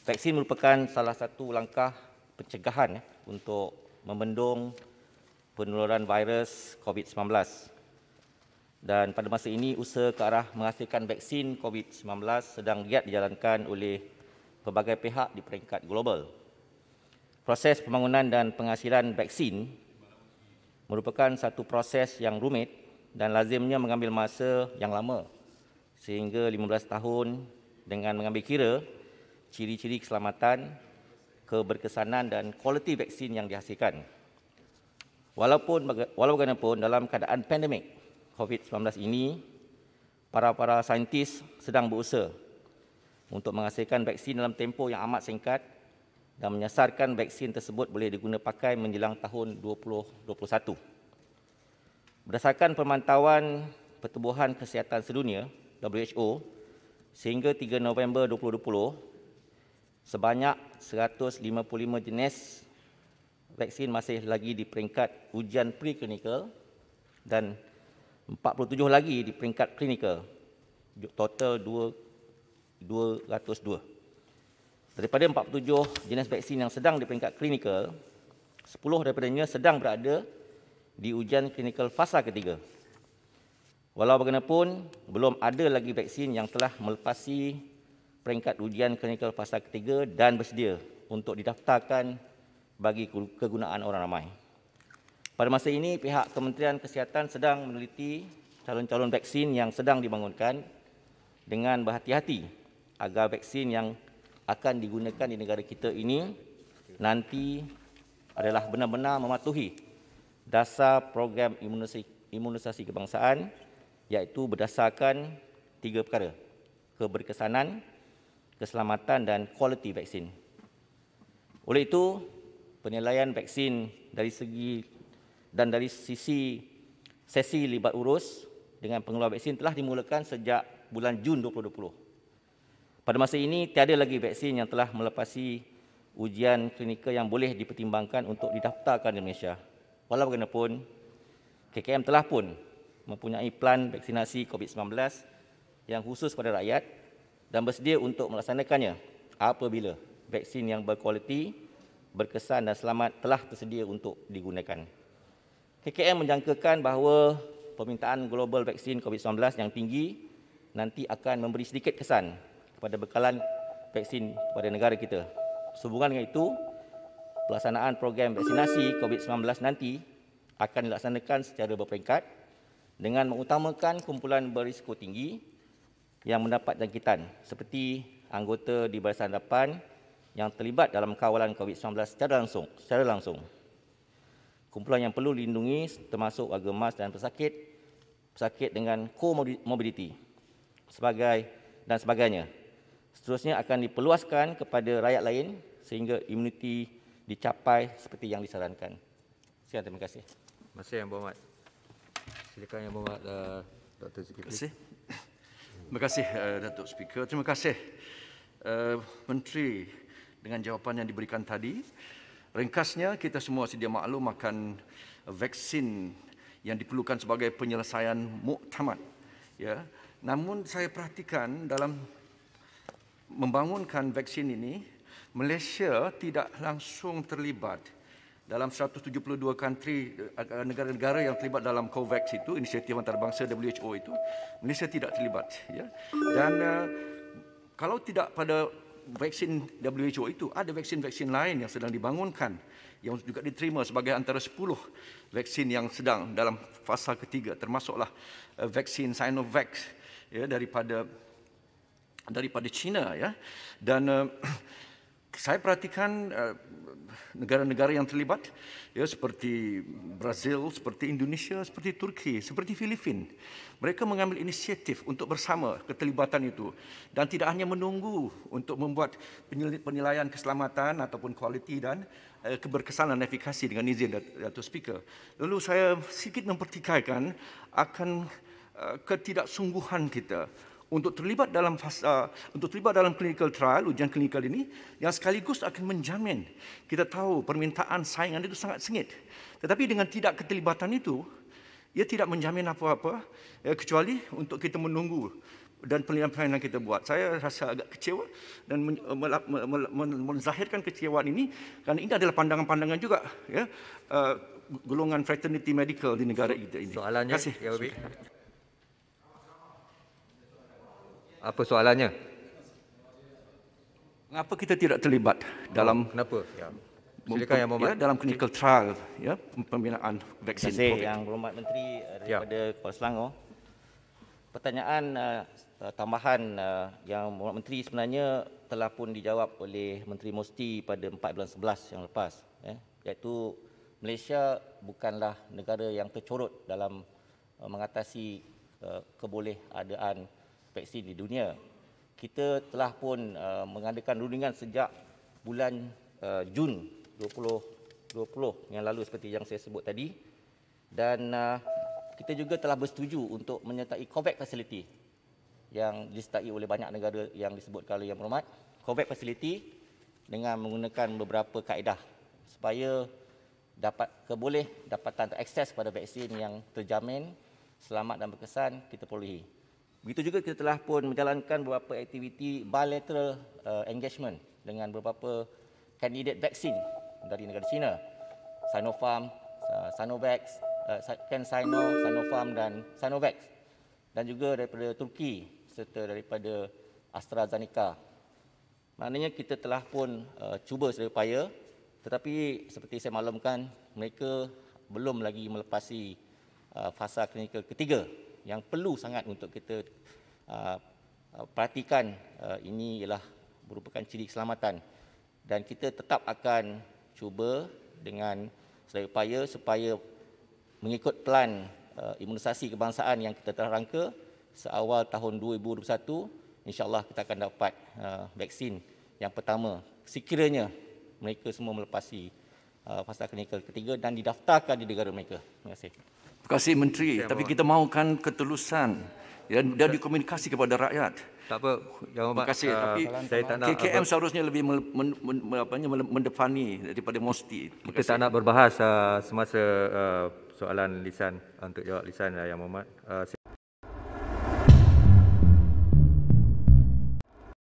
Vaksin merupakan salah satu langkah pencegahan untuk membendung penularan virus COVID-19. Dan pada masa ini, usaha ke arah menghasilkan vaksin COVID-19 sedang giat dijalankan oleh pelbagai pihak di peringkat global. Proses pembangunan dan penghasilan vaksin merupakan satu proses yang rumit dan lazimnya mengambil masa yang lama, sehingga 15 tahun dengan mengambil kira ciri-ciri keselamatan, keberkesanan dan kualiti vaksin yang dihasilkan. Walau bagaimanapun dalam keadaan pandemik COVID-19 ini, para saintis sedang berusaha untuk menghasilkan vaksin dalam tempoh yang amat singkat dan menyasarkan vaksin tersebut boleh diguna pakai menjelang tahun 2021. Berdasarkan pemantauan Pertubuhan Kesihatan Sedunia (WHO), sehingga 3 November 2020, sebanyak 155 jenis vaksin masih lagi di peringkat ujian preklinikal dan 47 lagi di peringkat klinikal. Total 202. Daripada 47 jenis vaksin yang sedang di peringkat klinikal, 10 daripadanya sedang berada di ujian klinikal fasa ketiga. Walau bagaimanapun, belum ada lagi vaksin yang telah melepasi peringkat ujian klinikal fasa ketiga dan bersedia untuk didaftarkan bagi kegunaan orang ramai. Pada masa ini, pihak Kementerian Kesihatan sedang meneliti calon-calon vaksin yang sedang dibangunkan dengan berhati-hati agar vaksin yang akan digunakan di negara kita ini nanti adalah benar-benar mematuhi dasar program imunisasi kebangsaan, iaitu berdasarkan 3 perkara: keberkesanan, keselamatan dan kualiti vaksin. Oleh itu, penilaian vaksin dari sisi sesi libat urus dengan pengeluar vaksin telah dimulakan sejak bulan Jun 2020. Pada masa ini, tiada lagi vaksin yang telah melepasi ujian klinikal yang boleh dipertimbangkan untuk didaftarkan di Malaysia. Walau bagaimanapun, KKM telah pun mempunyai plan vaksinasi COVID-19 yang khusus pada rakyat dan bersedia untuk melaksanakannya apabila vaksin yang berkualiti, berkesan dan selamat telah tersedia untuk digunakan. KKM menjangkakan bahawa permintaan global vaksin COVID-19 yang tinggi nanti akan memberi sedikit kesan kepada bekalan vaksin kepada negara kita. Sehubungan dengan itu, pelaksanaan program vaksinasi COVID-19 nanti akan dilaksanakan secara berperingkat dengan mengutamakan kumpulan berisiko tinggi yang mendapat jangkitan seperti anggota di Barisan Hadapan yang terlibat dalam kawalan COVID-19 secara langsung. Kumpulan yang perlu dilindungi termasuk warga emas dan pesakit dengan komorbiditi dan sebagainya. Seterusnya akan diperluaskan kepada rakyat lain sehingga imuniti dicapai seperti yang disarankan. Sekian, terima kasih. Terima kasih Yang Berhormat. Silakan Yang Berhormat Dr. Zulkifli. Terima kasih. Terima kasih Datuk Speaker. Terima kasih Menteri dengan jawapan yang diberikan tadi. Ringkasnya, kita semua sedia maklum akan vaksin yang diperlukan sebagai penyelesaian muktamad. Ya. Namun saya perhatikan dalam membangunkan vaksin ini, Malaysia tidak langsung terlibat dalam 172 negara-negara yang terlibat dalam COVAX itu, inisiatif antarabangsa WHO itu. Malaysia tidak terlibat. Ya. Dan kalau tidak pada vaksin WHO itu, ada vaksin-vaksin lain yang sedang dibangunkan yang juga diterima sebagai antara 10 vaksin yang sedang dalam fasa ketiga, termasuklah vaksin Sinovac ya, daripada China ya. Dan saya perhatikan negara-negara yang terlibat ya, seperti Brazil, seperti Indonesia, seperti Turki, seperti Filipina. Mereka mengambil inisiatif untuk bersama keterlibatan itu dan tidak hanya menunggu untuk membuat penilaian keselamatan ataupun kualiti dan keberkesanan efikasi dengan izin Datuk Speaker. Lalu saya sedikit mempertikaikan akan ketidaksungguhan kita untuk terlibat dalam clinical trial, ujian klinikal ini yang sekaligus akan menjamin. Kita tahu permintaan saingan itu sangat sengit. Tetapi dengan tidak keterlibatan itu, ia tidak menjamin apa-apa kecuali untuk kita menunggu dan pelayanan kita buat. Saya rasa agak kecewa dan menzahirkan kecewaan ini kerana ini adalah pandangan-pandangan juga ya golongan fraternity medical di negara kita ini. Soalannya, Terima kasih. Ya Habib. Apa soalannya? Mengapa kita tidak terlibat dalam Kenapa? Ya. Silakan Yang Berhormat. dalam clinical trial ya pembinaan vaksin Terima kasih COVID. Yang Berhormat Menteri daripada Kuala Selangor. Pertanyaan tambahan Yang Berhormat Menteri sebenarnya telah pun dijawab oleh Menteri Mosti pada 4 bulan 11 yang lepas, iaitu Malaysia bukanlah negara yang tercorot dalam mengatasi kebolehan vaksin di dunia. Kita telah pun mengadakan rundingan sejak bulan Jun 2020 yang lalu seperti yang saya sebut tadi, dan kita juga telah bersetuju untuk menyertai COVAX Facility yang disertai oleh banyak negara yang disebutkan oleh Yang Berhormat. COVAX Facility dengan menggunakan beberapa kaedah supaya dapatan akses pada vaksin yang terjamin, selamat dan berkesan kita perolehi. Begitu juga kita telah pun menjalankan beberapa aktiviti bilateral engagement dengan beberapa kandidat vaksin dari negara China, Sinopharm, Sinovac, CanSino, Sinopharm dan Sinovac, dan juga daripada Turki serta daripada AstraZeneca. Maknanya kita telah pun cuba sedaya upaya, tetapi seperti saya maklumkan, mereka belum lagi melepasi fasa klinikal ketiga yang perlu sangat untuk kita perhatikan. Ini ialah merupakan ciri keselamatan dan kita tetap akan cuba dengan sedaya upaya supaya mengikut plan imunisasi kebangsaan yang kita telah rangka seawal tahun 2021, insya-Allah kita akan dapat vaksin yang pertama sekiranya mereka semua melepasi fasa klinikal ketiga dan didaftarkan di negara mereka. Terima kasih. Terima kasih Menteri, tapi kita mahukan ketulusan dan dikomunikasi kepada rakyat. Tak apa, Yang Berhormat. Terima kasih, tapi saya tak nak KKM seharusnya lebih mendepani daripada Mosti. kita tak nak berbahas semasa soalan lisan untuk jawab lisan Yang Berhormat.